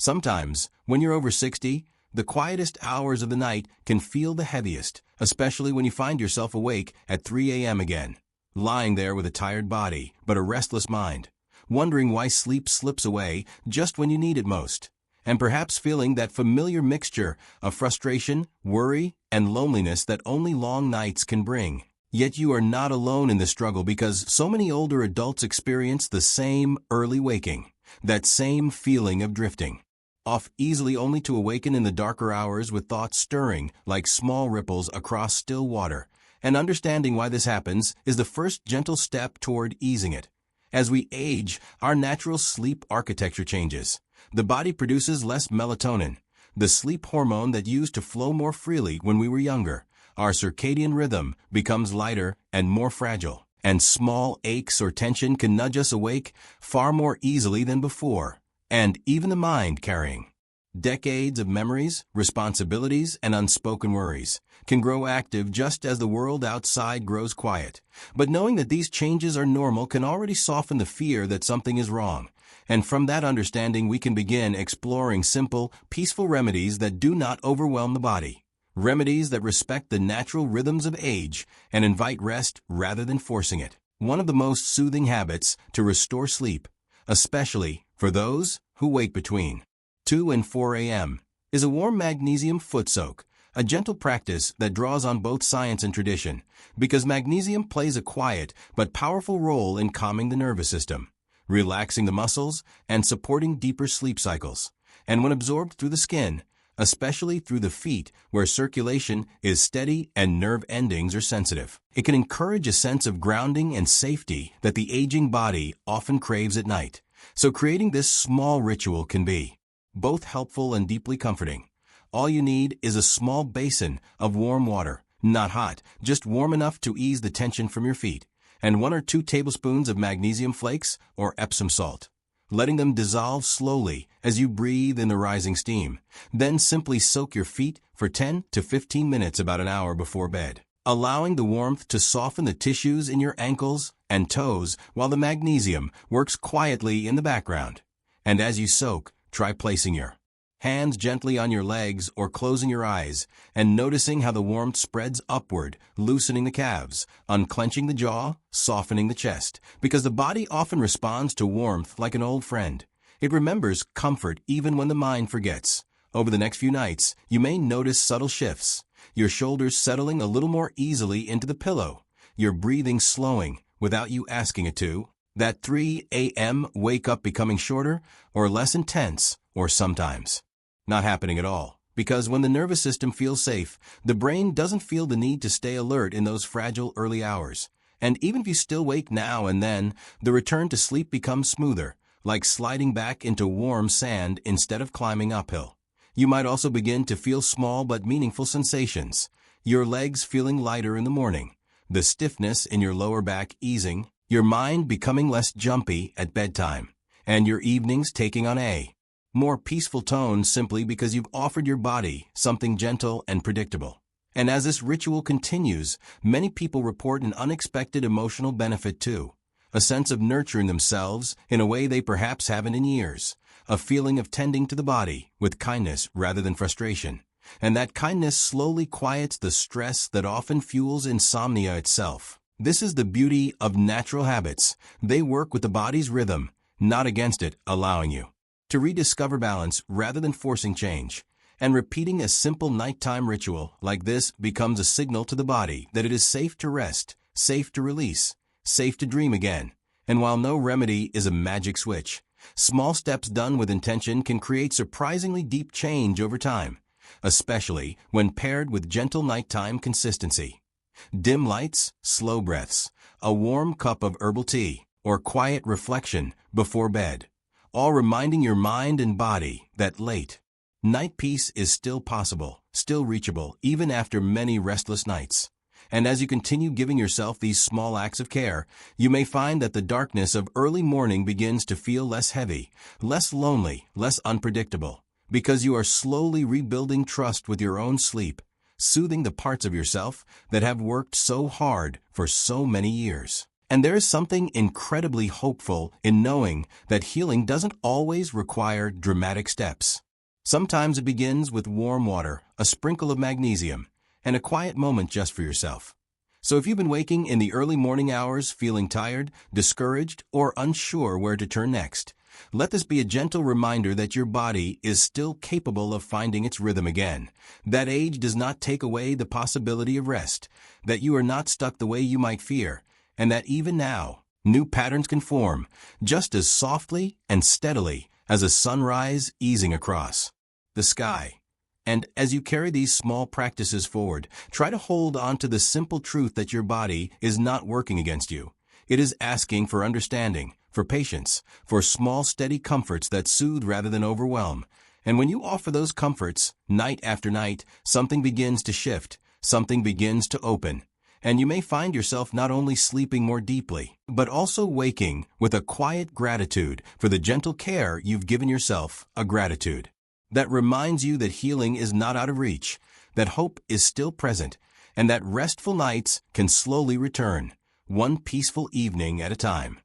Sometimes, when you're over 60, the quietest hours of the night can feel the heaviest, especially when you find yourself awake at 3 a.m. again, lying there with a tired body but a restless mind, wondering why sleep slips away just when you need it most, and perhaps feeling that familiar mixture of frustration, worry, and loneliness that only long nights can bring. Yet you are not alone in the struggle, because so many older adults experience the same early waking, that same feeling of drifting off easily, only to awaken in the darker hours with thoughts stirring like small ripples across still water. And understanding why this happens is the first gentle step toward easing it. As we age, our natural sleep architecture changes. The body produces less melatonin, the sleep hormone that used to flow more freely when we were younger. Our circadian rhythm becomes lighter and more fragile, and small aches or tension can nudge us awake far more easily than before. And even the mind, carrying decades of memories, responsibilities, and unspoken worries, can grow active just as the world outside grows quiet. But knowing that these changes are normal can already soften the fear that something is wrong. And from that understanding, we can begin exploring simple, peaceful remedies that do not overwhelm the body. Remedies that respect the natural rhythms of age and invite rest rather than forcing it. One of the most soothing habits to restore sleep, especially for those who wake between 2 and 4 a.m., is a warm magnesium foot soak, a gentle practice that draws on both science and tradition, because magnesium plays a quiet but powerful role in calming the nervous system, relaxing the muscles, and supporting deeper sleep cycles. And when absorbed through the skin, especially through the feet where circulation is steady and nerve endings are sensitive, it can encourage a sense of grounding and safety that the aging body often craves at night. So creating this small ritual can be both helpful and deeply comforting. All you need is a small basin of warm water, not hot, just warm enough to ease the tension from your feet, and 1 or 2 tablespoons of magnesium flakes or Epsom salt, letting them dissolve slowly as you breathe in the rising steam. Then simply soak your feet for 10 to 15 minutes about an hour before bed, allowing the warmth to soften the tissues in your ankles and toes while the magnesium works quietly in the background. And as you soak, try placing your hands gently on your legs or closing your eyes and noticing how the warmth spreads upward, loosening the calves, unclenching the jaw, softening the chest, because the body often responds to warmth like an old friend. It remembers comfort even when the mind forgets. Over the next few nights, you may notice subtle shifts, your shoulders settling a little more easily into the pillow, your breathing slowing without you asking it to, that 3 a.m. wake-up becoming shorter or less intense, or sometimes not happening at all. Because when the nervous system feels safe, the brain doesn't feel the need to stay alert in those fragile early hours. And even if you still wake now and then, the return to sleep becomes smoother, like sliding back into warm sand instead of climbing uphill. You might also begin to feel small but meaningful sensations, your legs feeling lighter in the morning, the stiffness in your lower back easing, your mind becoming less jumpy at bedtime, and your evenings taking on a more peaceful tone simply because you've offered your body something gentle and predictable. And as this ritual continues, many people report an unexpected emotional benefit too, a sense of nurturing themselves in a way they perhaps haven't in years, a feeling of tending to the body with kindness rather than frustration. And that kindness slowly quiets the stress that often fuels insomnia itself. This is the beauty of natural habits. They work with the body's rhythm, not against it, allowing you to rediscover balance rather than forcing change. And repeating a simple nighttime ritual like this becomes a signal to the body that it is safe to rest, safe to release, safe to dream again. And while no remedy is a magic switch, small steps done with intention can create surprisingly deep change over time, especially when paired with gentle nighttime consistency. Dim lights, slow breaths, a warm cup of herbal tea, or quiet reflection before bed, all reminding your mind and body that late night peace is still possible, still reachable, even after many restless nights. And as you continue giving yourself these small acts of care, you may find that the darkness of early morning begins to feel less heavy, less lonely, less unpredictable, because you are slowly rebuilding trust with your own sleep, soothing the parts of yourself that have worked so hard for so many years. And there is something incredibly hopeful in knowing that healing doesn't always require dramatic steps. Sometimes it begins with warm water, a sprinkle of magnesium, and a quiet moment just for yourself. So if you've been waking in the early morning hours feeling tired, discouraged, or unsure where to turn next, let this be a gentle reminder that your body is still capable of finding its rhythm again, that age does not take away the possibility of rest, that you are not stuck the way you might fear, and that even now, new patterns can form, just as softly and steadily as a sunrise easing across the sky. And as you carry these small practices forward, try to hold on to the simple truth that your body is not working against you. It is asking for understanding, for patience, for small steady comforts that soothe rather than overwhelm. And when you offer those comforts, night after night, something begins to shift, something begins to open. And you may find yourself not only sleeping more deeply, but also waking with a quiet gratitude for the gentle care you've given yourself, a gratitude that reminds you that healing is not out of reach, that hope is still present, and that restful nights can slowly return, one peaceful evening at a time.